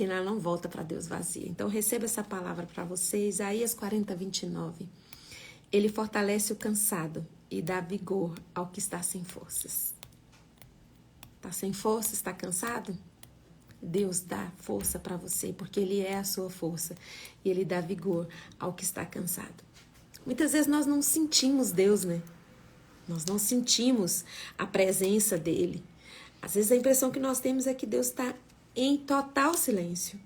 que ela não volta para Deus vazia. Então, receba essa palavra para vocês. Isaías 40, 29. Ele fortalece o cansado e dá vigor ao que está sem forças. Está sem força? Está cansado? Deus dá força para você, porque Ele é a sua força. E Ele dá vigor ao que está cansado. Muitas vezes nós não sentimos Deus, né? Nós não sentimos a presença dEle. Às vezes a impressão que nós temos é que Deus está em total silêncio.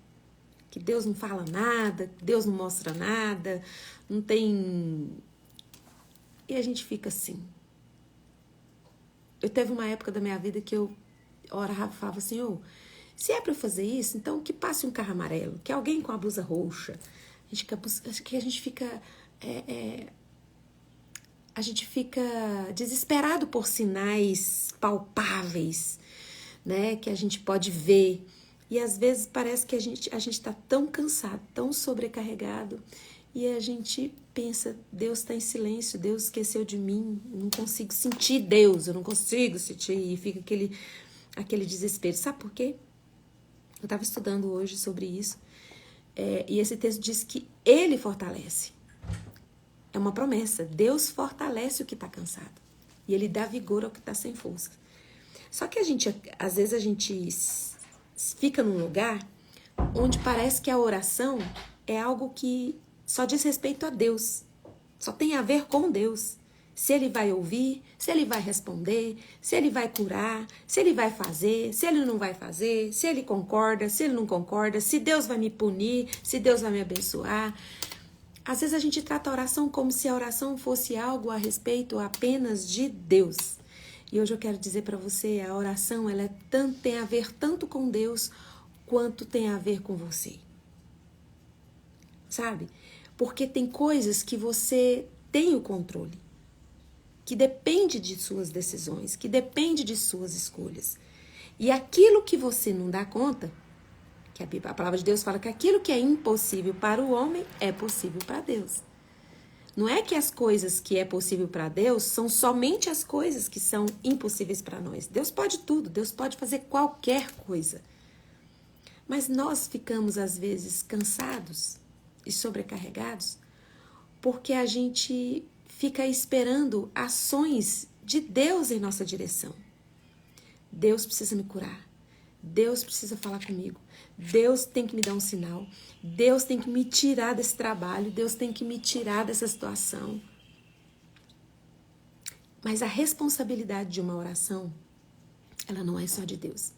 Que Deus não fala nada, que Deus não mostra nada, não tem... E a gente fica assim. Eu teve uma época da minha vida que eu orava e falava assim, se é para eu fazer isso, então que passe um carro amarelo, que alguém com a blusa roxa. A gente fica desesperado por sinais palpáveis, né, que a gente pode ver. E às vezes parece que a gente está tão cansado, tão sobrecarregado, e a gente pensa, Deus está em silêncio, Deus esqueceu de mim, eu não consigo sentir Deus, eu não consigo sentir, e fica aquele desespero. Sabe por quê? Eu estava estudando hoje sobre isso, e esse texto diz que Ele fortalece. É uma promessa, Deus fortalece o que está cansado, e Ele dá vigor ao que está sem força. Só que às vezes a gente fica num lugar onde parece que a oração é algo que só diz respeito a Deus, só tem a ver com Deus. Se Ele vai ouvir, se Ele vai responder, se Ele vai curar, se Ele vai fazer, se Ele não vai fazer, se Ele concorda, se Ele não concorda, se Deus vai me punir, se Deus vai me abençoar. Às vezes a gente trata a oração como se a oração fosse algo a respeito apenas de Deus. E hoje eu quero dizer para você, a oração ela tem a ver tanto com Deus quanto tem a ver com você. Sabe? Porque tem coisas que você tem o controle, que depende de suas decisões, que depende de suas escolhas. E aquilo que você não dá conta, que a palavra de Deus fala que aquilo que é impossível para o homem é possível para Deus. Não é que as coisas que é possível para Deus são somente as coisas que são impossíveis para nós. Deus pode tudo, Deus pode fazer qualquer coisa. Mas nós ficamos, às vezes, cansados e sobrecarregados porque a gente fica esperando ações de Deus em nossa direção. Deus precisa me curar. Deus precisa falar comigo. Deus tem que me dar um sinal. Deus tem que me tirar desse trabalho. Deus tem que me tirar dessa situação. Mas a responsabilidade de uma oração, ela não é só de Deus.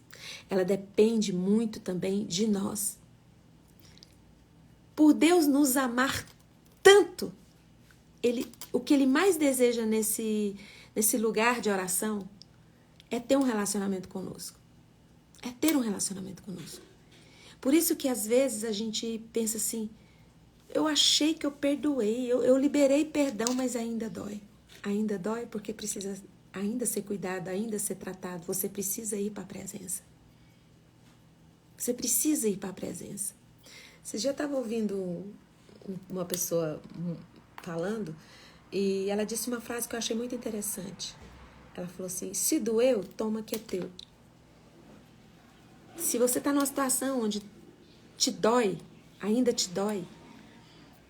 Ela depende muito também de nós. Por Deus nos amar tanto, o que Ele mais deseja nesse lugar de oração é ter um relacionamento conosco. É ter um relacionamento conosco. Por isso que às vezes a gente pensa assim, eu achei que eu perdoei, eu liberei perdão, mas ainda dói. Ainda dói porque precisa ainda ser cuidado, ainda ser tratado. Você precisa ir para a presença. Você precisa ir para a presença. Você já estava ouvindo uma pessoa falando e ela disse uma frase que eu achei muito interessante. Ela falou assim, se doeu, toma que é teu. Se você está numa situação onde te dói, ainda te dói,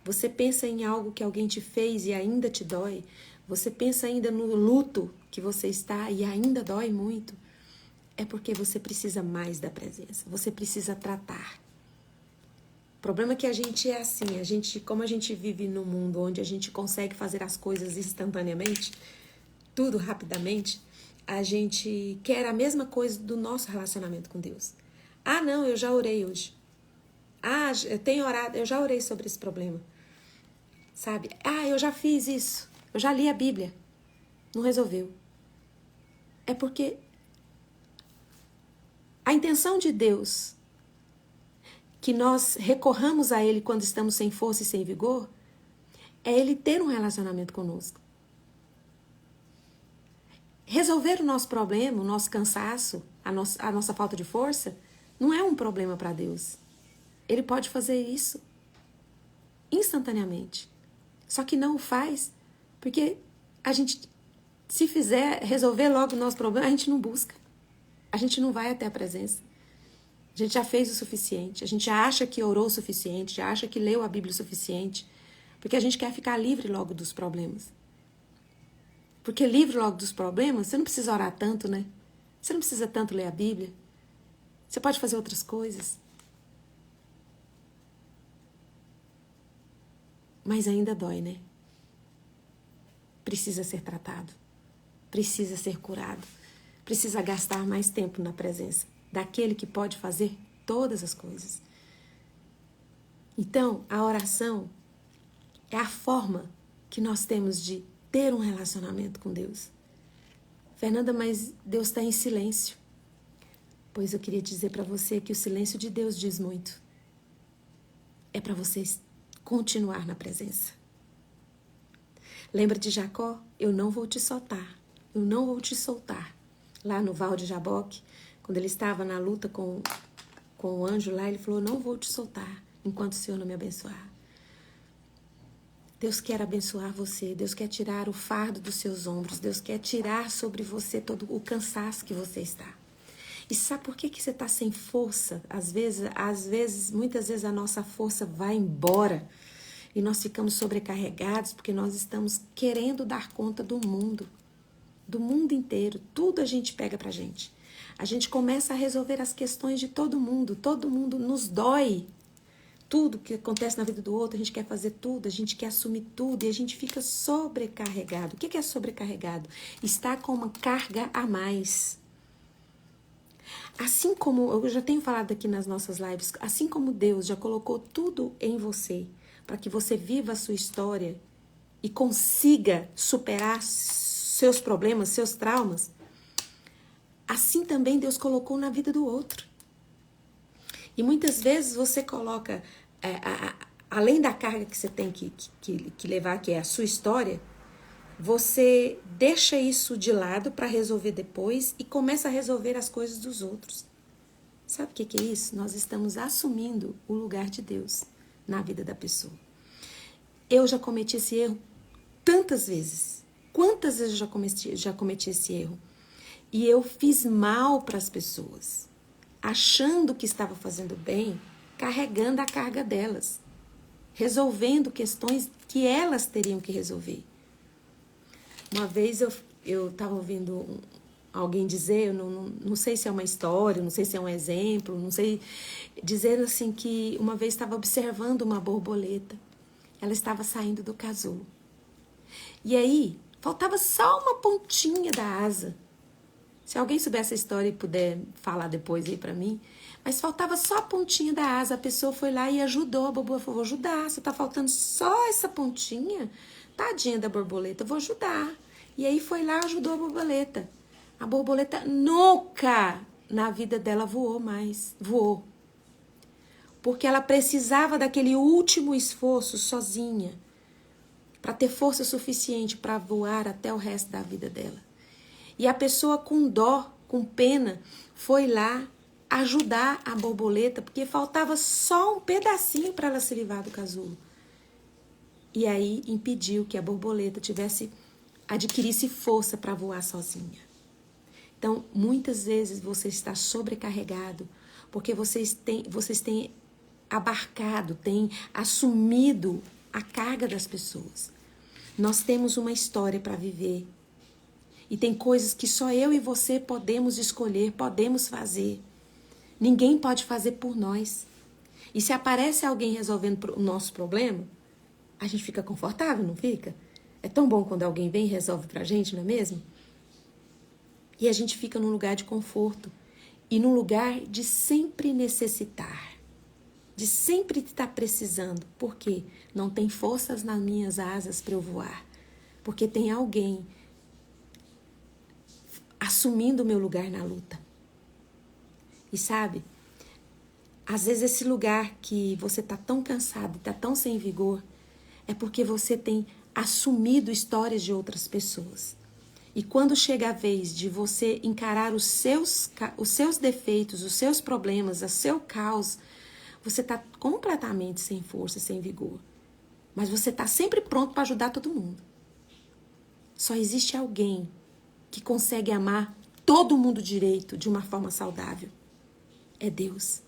você pensa em algo que alguém te fez e ainda te dói, você pensa ainda no luto que você está e ainda dói muito, é porque você precisa mais da presença, você precisa tratar. O problema é que a gente é assim, como a gente vive num mundo onde a gente consegue fazer as coisas instantaneamente, tudo rapidamente, a gente quer a mesma coisa do nosso relacionamento com Deus. Ah, não, eu já orei hoje. Ah, eu tenho orado, eu já orei sobre esse problema. Sabe? Ah, eu já fiz isso. Eu já li a Bíblia. Não resolveu. É porque a intenção de Deus, que nós recorramos a Ele quando estamos sem força e sem vigor, é Ele ter um relacionamento conosco. Resolver o nosso problema, o nosso cansaço, a nossa falta de força, não é um problema para Deus. Ele pode fazer isso instantaneamente. Só que não o faz, porque a gente, se fizer resolver logo o nosso problema, a gente não busca. A gente não vai até a presença. A gente já fez o suficiente, a gente já acha que orou o suficiente, já acha que leu a Bíblia o suficiente, porque a gente quer ficar livre logo dos problemas. Porque livre logo dos problemas, você não precisa orar tanto, né? Você não precisa tanto ler a Bíblia. Você pode fazer outras coisas. Mas ainda dói, né? Precisa ser tratado. Precisa ser curado. Precisa gastar mais tempo na presença daquele que pode fazer todas as coisas. Então, a oração é a forma que nós temos de ter um relacionamento com Deus. Fernanda, mas Deus está em silêncio. Pois eu queria dizer para você que o silêncio de Deus diz muito. É para vocês continuar na presença. Lembra de Jacó? Eu não vou te soltar. Eu não vou te soltar. Lá no Val de Jaboque, quando ele estava na luta com o anjo lá, ele falou, não vou te soltar enquanto o Senhor não me abençoar. Deus quer abençoar você, Deus quer tirar o fardo dos seus ombros, Deus quer tirar sobre você todo o cansaço que você está. E sabe por que você está sem força? Às vezes, muitas vezes a nossa força vai embora e nós ficamos sobrecarregados porque nós estamos querendo dar conta do mundo inteiro. Tudo a gente pega pra gente. A gente começa a resolver as questões de todo mundo nos dói. Tudo que acontece na vida do outro, a gente quer fazer tudo, a gente quer assumir tudo e a gente fica sobrecarregado. O que é sobrecarregado? Está com uma carga a mais. Assim como, eu já tenho falado aqui nas nossas lives, assim como Deus já colocou tudo em você, para que você viva a sua história e consiga superar seus problemas, seus traumas, assim também Deus colocou na vida do outro. E muitas vezes você coloca, além da carga que você tem que levar, que é a sua história, você deixa isso de lado para resolver depois e começa a resolver as coisas dos outros. Sabe o que é isso? Nós estamos assumindo o lugar de Deus na vida da pessoa. Eu já cometi esse erro tantas vezes. Quantas vezes eu já cometi esse erro? E eu fiz mal para as pessoas, achando que estava fazendo bem, carregando a carga delas, resolvendo questões que elas teriam que resolver. Uma vez eu estava ouvindo alguém dizer, eu não sei se é uma história, não sei se é um exemplo, não sei, dizer assim que uma vez estava observando uma borboleta, ela estava saindo do casulo. E aí, faltava só uma pontinha da asa. Se alguém souber essa história e puder falar depois aí pra mim, mas faltava só a pontinha da asa, a pessoa foi lá e ajudou, a borboleta falou, vou ajudar, só tá faltando só essa pontinha, tadinha da borboleta, vou ajudar. E aí foi lá e ajudou a borboleta. A borboleta nunca na vida dela voou. Porque ela precisava daquele último esforço sozinha, para ter força suficiente para voar até o resto da vida dela. E a pessoa com dó, com pena, foi lá ajudar a borboleta, porque faltava só um pedacinho para ela se livrar do casulo. E aí impediu que a borboleta adquirisse força para voar sozinha. Então, muitas vezes você está sobrecarregado, porque vocês têm abarcado, têm assumido a carga das pessoas. Nós temos uma história para viver. E tem coisas que só eu e você podemos escolher, podemos fazer. Ninguém pode fazer por nós. E se aparece alguém resolvendo o nosso problema, a gente fica confortável, não fica? É tão bom quando alguém vem e resolve pra gente, não é mesmo? E a gente fica num lugar de conforto. E num lugar de sempre necessitar. De sempre estar precisando. Por quê? Não tem forças nas minhas asas para eu voar. Porque tem alguém assumindo o meu lugar na luta. E sabe, às vezes esse lugar que você está tão cansado, está tão sem vigor, é porque você tem assumido histórias de outras pessoas. E quando chega a vez de você encarar os seus defeitos, os seus problemas, o seu caos, você está completamente sem força, sem vigor. Mas você está sempre pronto para ajudar todo mundo. Só existe alguém que consegue amar todo mundo direito de uma forma saudável. É Deus.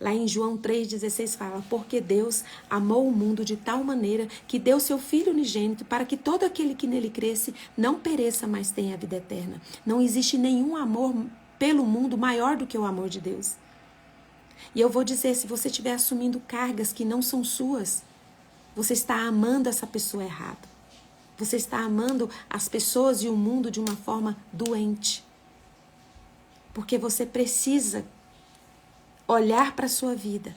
Lá em João 3,16 fala: porque Deus amou o mundo de tal maneira que deu seu Filho unigênito para que todo aquele que nele cresce não pereça, mas tenha a vida eterna. Não existe nenhum amor pelo mundo maior do que o amor de Deus. E eu vou dizer, se você estiver assumindo cargas que não são suas, você está amando essa pessoa errada. Você está amando as pessoas e o mundo de uma forma doente. Porque você precisa olhar para a sua vida,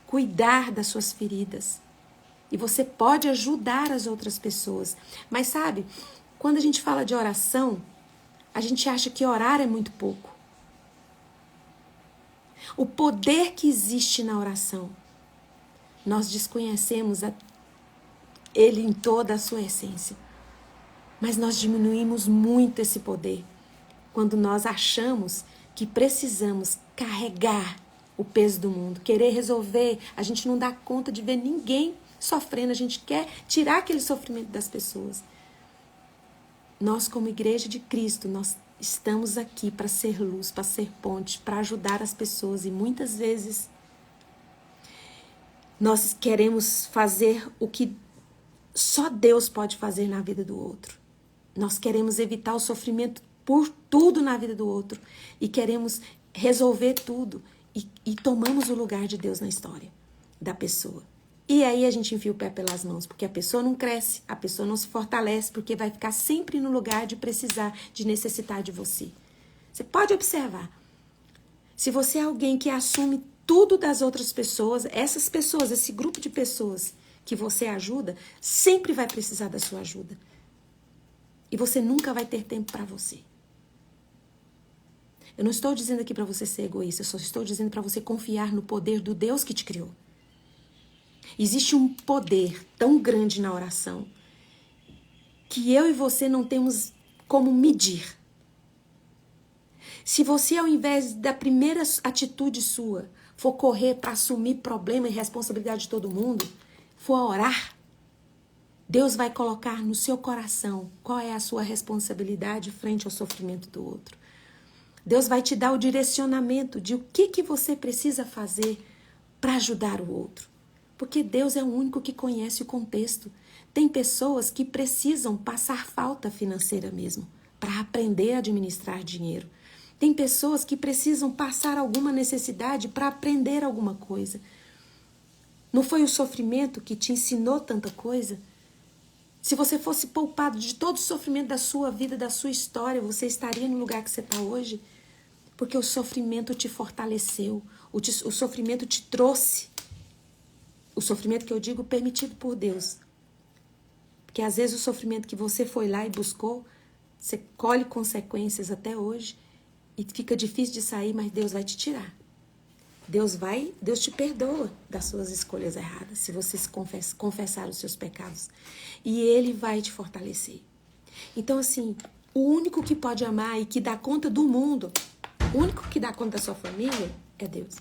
cuidar das suas feridas. E você pode ajudar as outras pessoas. Mas sabe, quando a gente fala de oração, a gente acha que orar é muito pouco. O poder que existe na oração, nós desconhecemos ele em toda a sua essência. Mas nós diminuímos muito esse poder quando nós achamos que precisamos carregar o peso do mundo, querer resolver. A gente não dá conta de ver ninguém sofrendo, a gente quer tirar aquele sofrimento das pessoas. Nós, como Igreja de Cristo, nós estamos aqui para ser luz, para ser ponte, para ajudar as pessoas. E muitas vezes nós queremos fazer o que só Deus pode fazer na vida do outro. Nós queremos evitar o sofrimento por tudo na vida do outro. E queremos resolver tudo. E tomamos o lugar de Deus na história da pessoa. E aí a gente enfia o pé pelas mãos, porque a pessoa não cresce, a pessoa não se fortalece, porque vai ficar sempre no lugar de precisar, de necessitar de você. Você pode observar. Se você é alguém que assume tudo das outras pessoas, essas pessoas, esse grupo de pessoas que você ajuda, sempre vai precisar da sua ajuda. E você nunca vai ter tempo para você. Eu não estou dizendo aqui para você ser egoísta, eu só estou dizendo para você confiar no poder do Deus que te criou. Existe um poder tão grande na oração que eu e você não temos como medir. Se você, ao invés da primeira atitude sua, for correr para assumir problema e responsabilidade de todo mundo, for orar, Deus vai colocar no seu coração qual é a sua responsabilidade frente ao sofrimento do outro. Deus vai te dar o direcionamento de o que você precisa fazer para ajudar o outro. Porque Deus é o único que conhece o contexto. Tem pessoas que precisam passar falta financeira mesmo, para aprender a administrar dinheiro. Tem pessoas que precisam passar alguma necessidade para aprender alguma coisa. Não foi o sofrimento que te ensinou tanta coisa? Se você fosse poupado de todo o sofrimento da sua vida, da sua história, você estaria no lugar que você está hoje? Porque o sofrimento te fortaleceu, o sofrimento te trouxe. O sofrimento que eu digo permitido por Deus. Porque às vezes o sofrimento que você foi lá e buscou, você colhe consequências até hoje e fica difícil de sair, mas Deus vai te tirar. Deus te perdoa das suas escolhas erradas, se você confessar os seus pecados. E Ele vai te fortalecer. Então, assim, o único que pode amar e que dá conta do mundo, o único que dá conta da sua família é Deus.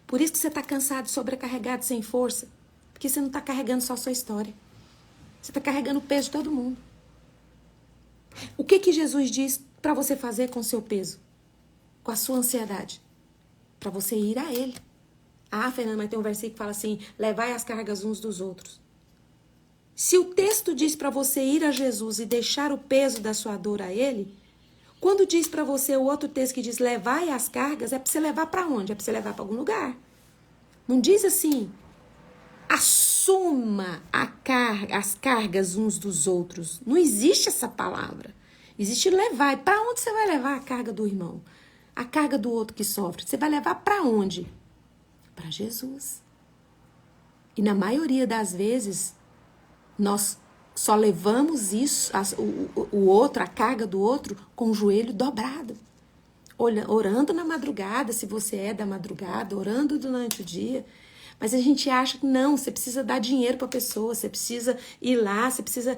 Por isso que você está cansado, sobrecarregado, sem força. Porque você não está carregando só a sua história. Você está carregando o peso de todo mundo. O que Jesus diz para você fazer com o seu peso? Com a sua ansiedade? Para você ir a Ele. Ah, Fernanda, mas tem um versículo que fala assim, levai as cargas uns dos outros. Se o texto diz para você ir a Jesus e deixar o peso da sua dor a Ele, quando diz para você o outro texto que diz levai as cargas, é para você levar para onde? É para você levar para algum lugar. Não diz assim, assuma as cargas uns dos outros. Não existe essa palavra. Existe levar. E para onde você vai levar a carga do irmão? A carga do outro que sofre? Você vai levar para onde? Para Jesus. E na maioria das vezes, nós só levamos isso, o outro, a carga do outro, com o joelho dobrado. Orando na madrugada, se você é da madrugada, orando durante o dia. Mas a gente acha que não, você precisa dar dinheiro para a pessoa, você precisa ir lá, você precisa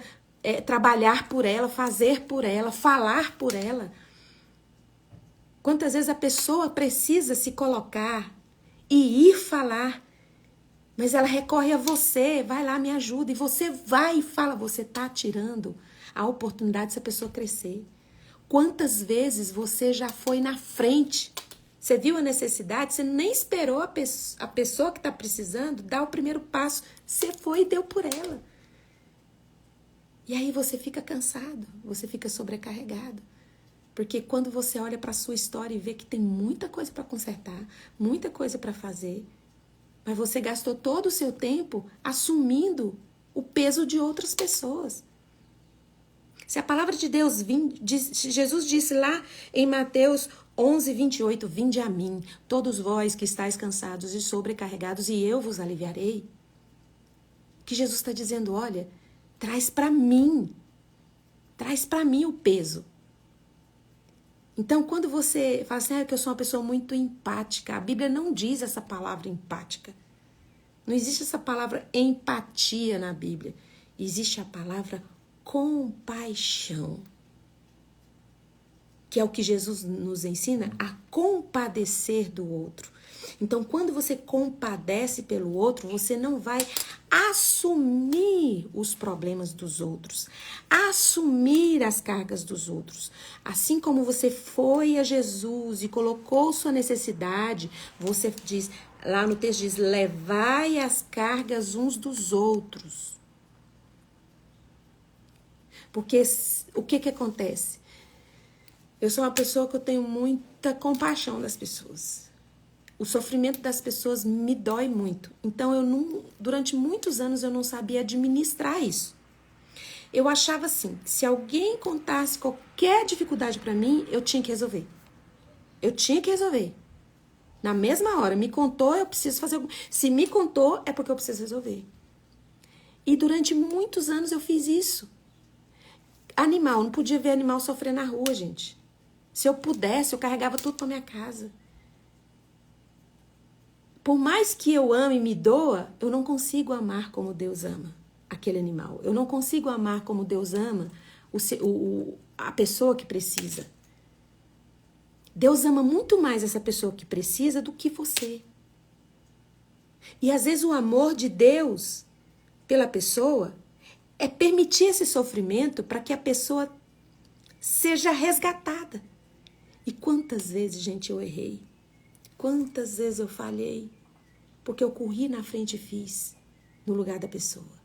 trabalhar por ela, fazer por ela, falar por ela. Quantas vezes a pessoa precisa se colocar e ir falar, mas ela recorre a você, vai lá, me ajuda, e você vai e fala, você está tirando a oportunidade dessa pessoa crescer. Quantas vezes você já foi na frente Você viu a necessidade, você nem esperou a pessoa que está precisando dar o primeiro passo. Você foi e deu por ela. E aí você fica cansado, você fica sobrecarregado. Porque quando você olha para a sua história e vê que tem muita coisa para consertar, muita coisa para fazer, mas você gastou todo o seu tempo assumindo o peso de outras pessoas. Se a palavra de Deus Jesus disse lá em Mateus 11:28, vinde a mim, todos vós que estáis cansados e sobrecarregados, e eu vos aliviarei. Que Jesus está dizendo, olha, traz para mim o peso. Então, quando você fala assim, que eu sou uma pessoa muito empática, a Bíblia não diz essa palavra empática. Não existe essa palavra empatia na Bíblia. Existe a palavra compaixão, que é o que Jesus nos ensina a compadecer do outro. Então, quando você compadece pelo outro, você não vai assumir os problemas dos outros, assumir as cargas dos outros. Assim como você foi a Jesus e colocou sua necessidade, você diz, lá no texto diz, levai as cargas uns dos outros. Porque o que acontece? Eu sou uma pessoa que eu tenho muita compaixão das pessoas. O sofrimento das pessoas me dói muito. Então, durante muitos anos, eu não sabia administrar isso. Eu achava assim, que se alguém contasse qualquer dificuldade para mim, eu tinha que resolver. Eu tinha que resolver. Na mesma hora, me contou, eu preciso fazer... Se me contou, é porque eu preciso resolver. E durante muitos anos eu fiz isso. Animal, não podia ver animal sofrer na rua, gente. Se eu pudesse, eu carregava tudo para minha casa. Por mais que eu ame e me doa, eu não consigo amar como Deus ama aquele animal. Eu não consigo amar como Deus ama a pessoa que precisa. Deus ama muito mais essa pessoa que precisa do que você. E às vezes o amor de Deus pela pessoa é permitir esse sofrimento para que a pessoa seja resgatada. E quantas vezes, gente, eu errei? Quantas vezes eu falhei? Porque eu corri na frente e fiz no lugar da pessoa.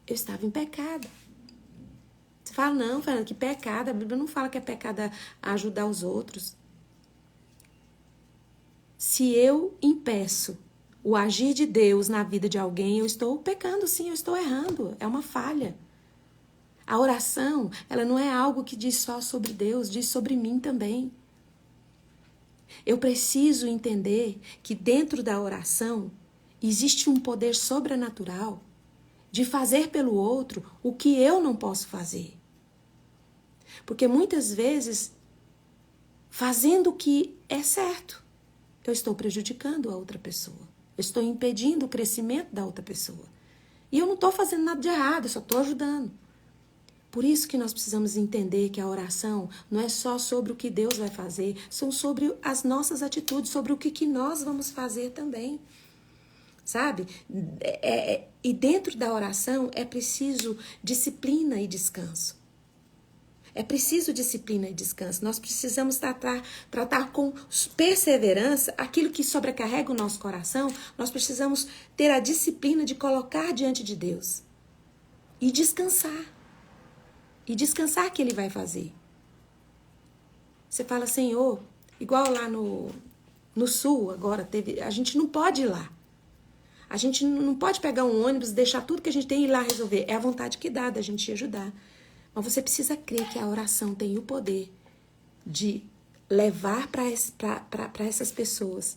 Eu estava em pecado. Você fala, não, Fernanda, que pecado. A Bíblia não fala que é pecado ajudar os outros. Se eu impeço o agir de Deus na vida de alguém, eu estou pecando, sim, eu estou errando. É uma falha. A oração, ela não é algo que diz só sobre Deus, diz sobre mim também. Eu preciso entender que dentro da oração existe um poder sobrenatural de fazer pelo outro o que eu não posso fazer. Porque muitas vezes, fazendo o que é certo, eu estou prejudicando a outra pessoa. Eu estou impedindo o crescimento da outra pessoa. E eu não estou fazendo nada de errado, eu só estou ajudando. Por isso que nós precisamos entender que a oração não é só sobre o que Deus vai fazer, são sobre as nossas atitudes, sobre o que nós vamos fazer também. Sabe? E dentro da oração é preciso disciplina e descanso. É preciso disciplina e descanso. Nós precisamos tratar com perseverança aquilo que sobrecarrega o nosso coração. Nós precisamos ter a disciplina de colocar diante de Deus e descansar. E descansar que Ele vai fazer. Você fala, Senhor, igual lá no sul agora, a gente não pode ir lá. A gente não pode pegar um ônibus, deixar tudo que a gente tem e ir lá resolver. É a vontade que dá da gente te ajudar. Mas você precisa crer que a oração tem o poder de levar para essas pessoas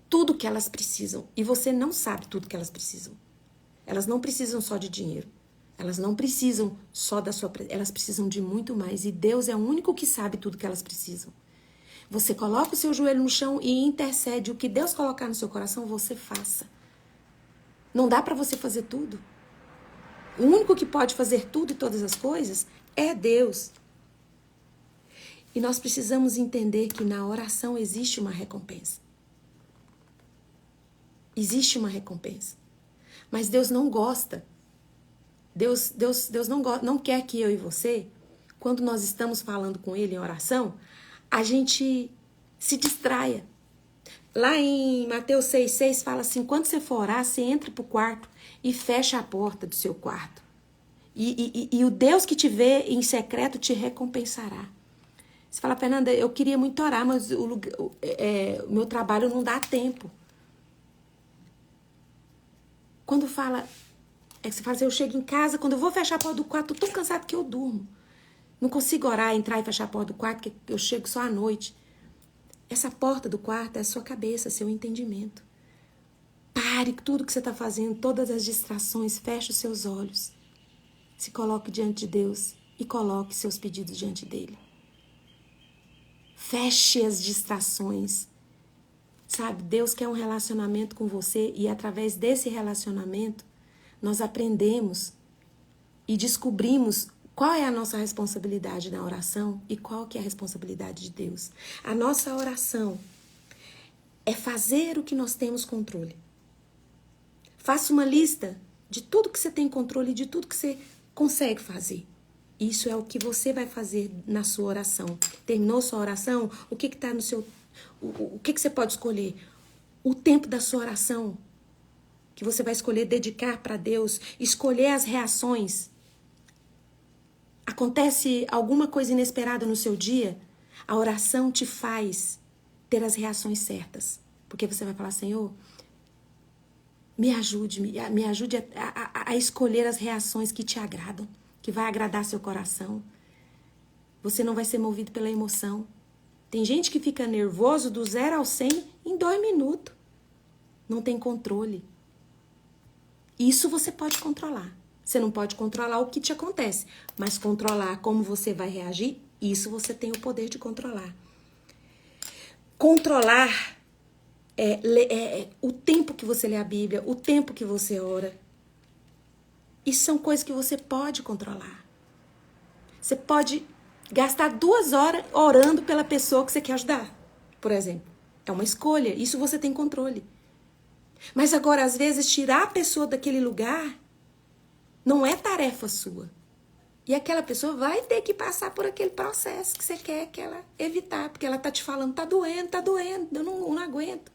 tudo que elas precisam. E você não sabe tudo que elas precisam. Elas não precisam só de dinheiro. Elas não precisam só da sua presença. Elas precisam de muito mais. E Deus é o único que sabe tudo que elas precisam. Você coloca o seu joelho no chão e intercede. O que Deus colocar no seu coração, você faça. Não dá para você fazer tudo. O único que pode fazer tudo e todas as coisas é Deus. E nós precisamos entender que na oração existe uma recompensa. Existe uma recompensa. Mas Deus não gosta. Deus não quer que eu e você, quando nós estamos falando com Ele em oração, a gente se distraia. Lá em Mateus 6,6 fala assim, quando você for orar, você entra pro quarto e fecha a porta do seu quarto. E o Deus que te vê em secreto te recompensará. Você fala, Fernanda, eu queria muito orar, mas o meu trabalho não dá tempo. Quando fala, você fala assim, eu chego em casa, quando eu vou fechar a porta do quarto, tô tão cansado que eu durmo. Não consigo orar, entrar e fechar a porta do quarto, porque eu chego só à noite. Essa porta do quarto é a sua cabeça, seu entendimento. Pare tudo que você está fazendo, todas as distrações, feche os seus olhos. Se coloque diante de Deus e coloque seus pedidos diante dele. Feche as distrações. Sabe, Deus quer um relacionamento com você e através desse relacionamento nós aprendemos e descobrimos qual é a nossa responsabilidade na oração e qual que é a responsabilidade de Deus. A nossa oração é fazer o que nós temos controle. Faça uma lista de tudo que você tem controle e de tudo que você consegue fazer. Isso é o que você vai fazer na sua oração. Terminou sua oração? O que está no seu... O que você pode escolher? O tempo da sua oração que você vai escolher dedicar para Deus. Escolher as reações. Acontece alguma coisa inesperada no seu dia? A oração te faz ter as reações certas. Porque você vai falar, Senhor, me ajude a escolher as reações que te agradam, que vai agradar seu coração. Você não vai ser movido pela emoção. Tem gente que fica nervoso do 0 ao 100 em 2 minutos. Não tem controle. Isso você pode controlar. Você não pode controlar o que te acontece, mas controlar como você vai reagir, isso você tem o poder de controlar. Controlar o tempo que você lê a Bíblia, o tempo que você ora. Isso são coisas que você pode controlar. Você pode gastar 2 horas orando pela pessoa que você quer ajudar, por exemplo. É uma escolha, isso você tem controle. Mas agora, às vezes, tirar a pessoa daquele lugar não é tarefa sua. E aquela pessoa vai ter que passar por aquele processo que você quer que ela evitar, porque ela tá te falando, tá doendo, eu não aguento.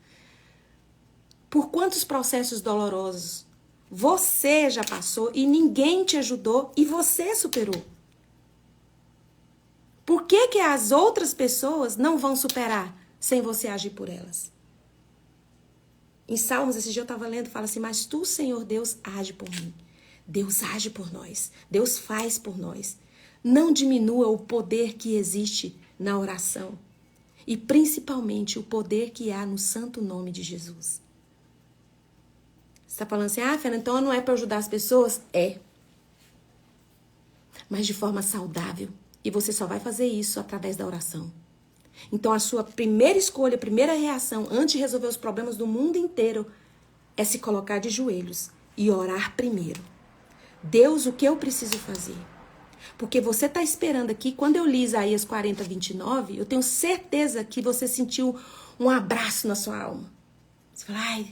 Por quantos processos dolorosos você já passou e ninguém te ajudou e você superou? Por que as outras pessoas não vão superar sem você agir por elas? Em Salmos, esse dia eu estava lendo, fala assim, mas tu, Senhor Deus, age por mim. Deus age por nós. Deus faz por nós. Não diminua o poder que existe na oração. E principalmente o poder que há no santo nome de Jesus. Você está falando assim, Fernanda, então não é para ajudar as pessoas? É. Mas de forma saudável. E você só vai fazer isso através da oração. Então a sua primeira escolha, a primeira reação, antes de resolver os problemas do mundo inteiro, é se colocar de joelhos e orar primeiro. Deus, o que eu preciso fazer? Porque você está esperando aqui, quando eu li Isaías 40, 29, eu tenho certeza que você sentiu um abraço na sua alma. Você fala, o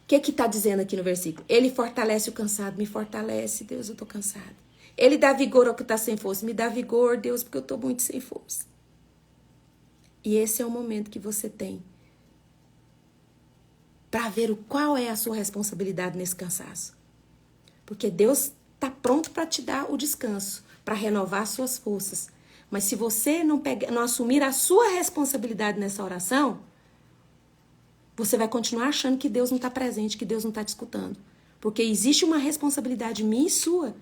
que está dizendo aqui no versículo? Ele fortalece o cansado, me fortalece, Deus, eu estou cansado. Ele dá vigor ao que está sem força, me dá vigor, Deus, porque eu estou muito sem força. E esse é o momento que você tem para ver qual é a sua responsabilidade nesse cansaço. Porque Deus está pronto para te dar o descanso, para renovar suas forças. Mas se você não assumir a sua responsabilidade nessa oração, você vai continuar achando que Deus não está presente, que Deus não está te escutando. Porque existe uma responsabilidade minha e sua.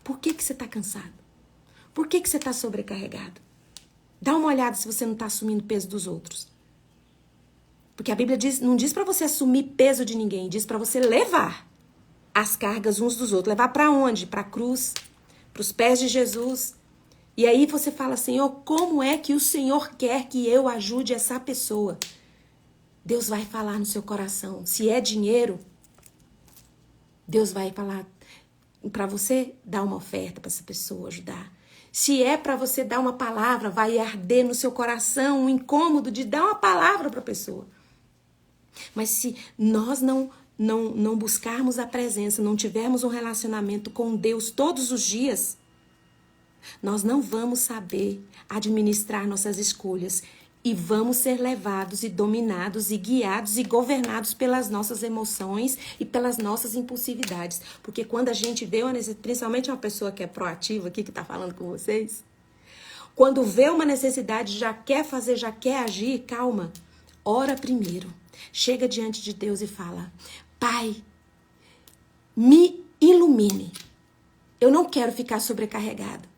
Por que você está cansado? Por que você está sobrecarregado? Dá uma olhada se você não está assumindo o peso dos outros. Porque a Bíblia não diz para você assumir peso de ninguém, diz para você levar as cargas uns dos outros. Levar para onde? Para a cruz, para os pés de Jesus. E aí você fala, Senhor, como é que o Senhor quer que eu ajude essa pessoa? Deus vai falar no seu coração. Se é dinheiro, Deus vai falar para você dar uma oferta para essa pessoa, ajudar. Se é para você dar uma palavra, vai arder no seu coração um incômodo de dar uma palavra para a pessoa. Mas se nós não buscarmos a presença, não tivermos um relacionamento com Deus todos os dias, Nós não vamos saber administrar nossas escolhas e vamos ser levados e dominados e guiados e governados pelas nossas emoções e pelas nossas impulsividades. Porque quando a gente vê, principalmente uma pessoa que é proativa aqui, que está falando com vocês, quando vê uma necessidade, já quer fazer, já quer agir, calma. Ora primeiro. Chega diante de Deus e fala: Pai, me ilumine. Eu não quero ficar sobrecarregado.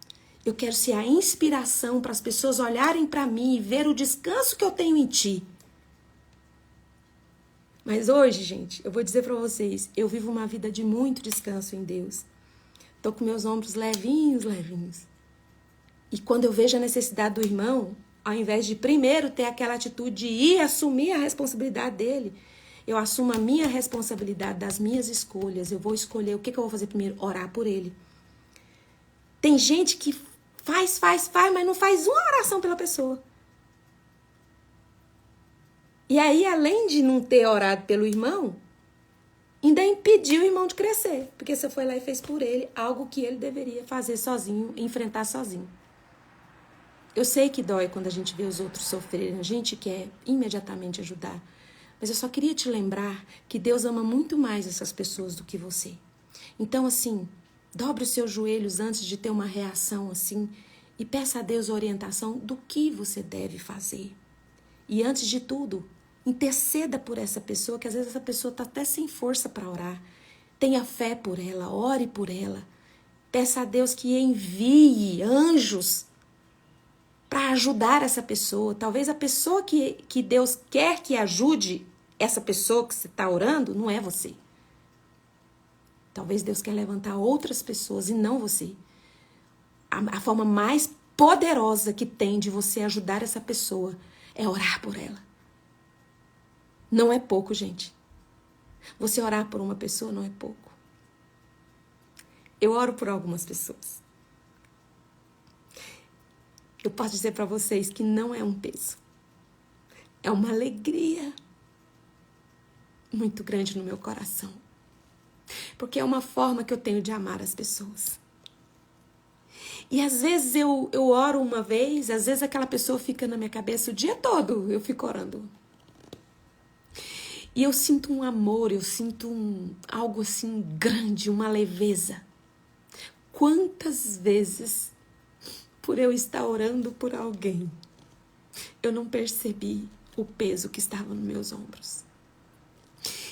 Eu quero ser a inspiração para as pessoas olharem para mim e ver o descanso que eu tenho em ti. Mas hoje, gente, eu vou dizer para vocês, eu vivo uma vida de muito descanso em Deus. Tô com meus ombros levinhos, levinhos. E quando eu vejo a necessidade do irmão, ao invés de primeiro ter aquela atitude de ir assumir a responsabilidade dele, eu assumo a minha responsabilidade das minhas escolhas. Eu vou escolher o que eu vou fazer primeiro, orar por ele. Tem gente que faz, mas não faz uma oração pela pessoa. E aí, além de não ter orado pelo irmão, ainda impediu o irmão de crescer. Porque você foi lá e fez por ele algo que ele deveria fazer sozinho, enfrentar sozinho. Eu sei que dói quando a gente vê os outros sofrerem, a gente quer imediatamente ajudar. Mas eu só queria te lembrar que Deus ama muito mais essas pessoas do que você. Então, assim, dobre os seus joelhos antes de ter uma reação assim e peça a Deus orientação do que você deve fazer. E antes de tudo, interceda por essa pessoa, que às vezes essa pessoa está até sem força para orar. Tenha fé por ela, ore por ela. Peça a Deus que envie anjos para ajudar essa pessoa. Talvez a pessoa que Deus quer que ajude essa pessoa que você está orando não é você. Talvez Deus quer levantar outras pessoas e não você. A forma mais poderosa que tem de você ajudar essa pessoa é orar por ela. Não é pouco, gente. Você orar por uma pessoa não é pouco. Eu oro por algumas pessoas. Eu posso dizer para vocês que não é um peso. É uma alegria muito grande no meu coração. Porque é uma forma que eu tenho de amar as pessoas. E às vezes eu oro uma vez, às vezes aquela pessoa fica na minha cabeça o dia todo, eu fico orando. E eu sinto um amor, eu sinto algo assim grande, uma leveza. Quantas vezes, por eu estar orando por alguém, eu não percebi o peso que estava nos meus ombros.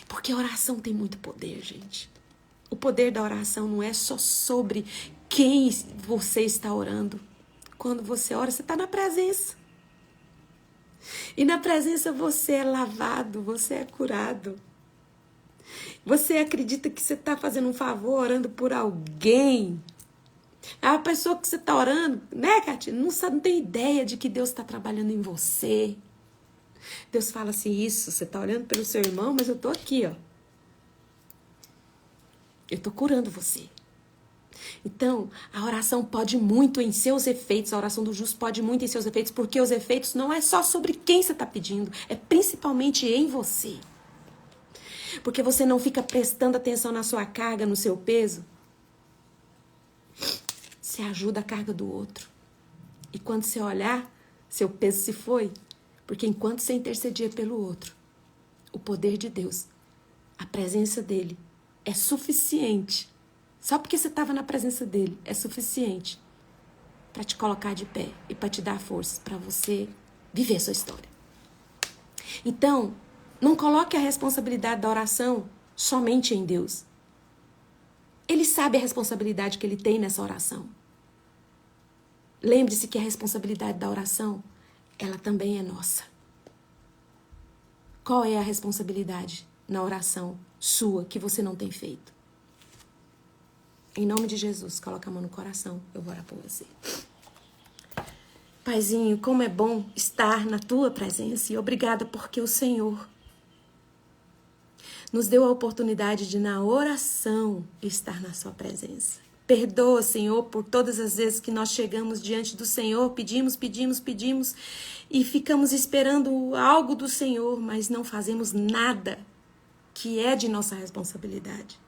Porque a oração tem muito poder, gente. O poder da oração não é só sobre quem você está orando. Quando você ora, você está na presença. E na presença você é lavado, você é curado. Você acredita que você está fazendo um favor orando por alguém. A pessoa que você está orando, né, Katia? Não tem ideia de que Deus está trabalhando em você. Deus fala assim, isso, você está orando pelo seu irmão, mas eu estou aqui, ó. Eu estou curando você. Então, a oração pode muito em seus efeitos, a oração do justo pode muito em seus efeitos, porque os efeitos não é só sobre quem você está pedindo, é principalmente em você. Porque você não fica prestando atenção na sua carga, no seu peso. Você ajuda a carga do outro. E quando você olhar, seu peso se foi. Porque enquanto você intercedia pelo outro, o poder de Deus, a presença dele, é suficiente. Só porque você estava na presença dele, é suficiente para te colocar de pé e para te dar força para você viver a sua história. Então, não coloque a responsabilidade da oração somente em Deus. Ele sabe a responsabilidade que ele tem nessa oração. Lembre-se que a responsabilidade da oração, ela também é nossa. Qual é a responsabilidade na oração sua que você não tem feito? Em nome de Jesus, coloca a mão no coração, eu vou orar por você. Paizinho, como é bom estar na tua presença e obrigada porque o Senhor nos deu a oportunidade de, na oração, estar na sua presença. Perdoa, Senhor, por todas as vezes que nós chegamos diante do Senhor, pedimos e ficamos esperando algo do Senhor, mas não fazemos nada que é de nossa responsabilidade.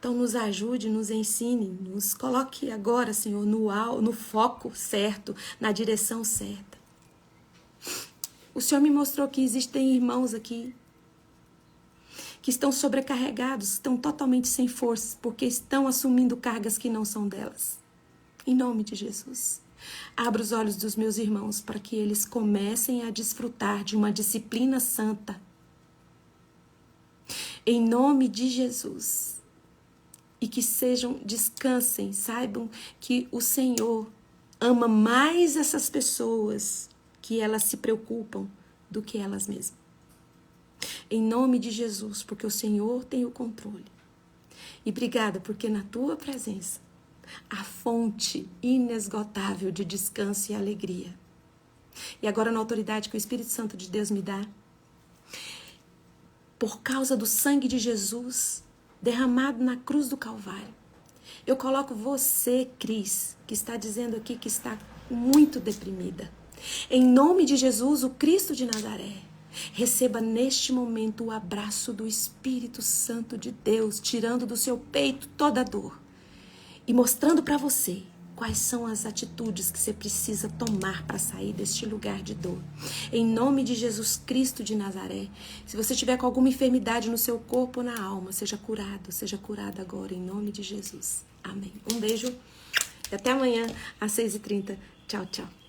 Então nos ajude, nos ensine, nos coloque agora, Senhor, no foco certo, na direção certa. O Senhor me mostrou que existem irmãos aqui que estão sobrecarregados, estão totalmente sem forças, porque estão assumindo cargas que não são delas. Em nome de Jesus, abra os olhos dos meus irmãos para que eles comecem a desfrutar de uma disciplina santa. Em nome de Jesus. E que descansem, saibam que o Senhor ama mais essas pessoas, que elas se preocupam, do que elas mesmas. Em nome de Jesus, porque o Senhor tem o controle. E obrigada, porque na tua presença, a fonte inesgotável de descanso e alegria. E agora, na autoridade que o Espírito Santo de Deus me dá, por causa do sangue de Jesus derramado na cruz do Calvário, eu coloco você, Cris, que está dizendo aqui que está muito deprimida. Em nome de Jesus, o Cristo de Nazaré, receba neste momento o abraço do Espírito Santo de Deus, tirando do seu peito toda a dor e mostrando para você quais são as atitudes que você precisa tomar para sair deste lugar de dor. Em nome de Jesus Cristo de Nazaré, se você tiver com alguma enfermidade no seu corpo ou na alma, seja curado, seja curada agora, em nome de Jesus. Amém. Um beijo e até amanhã às 6h30. Tchau, tchau.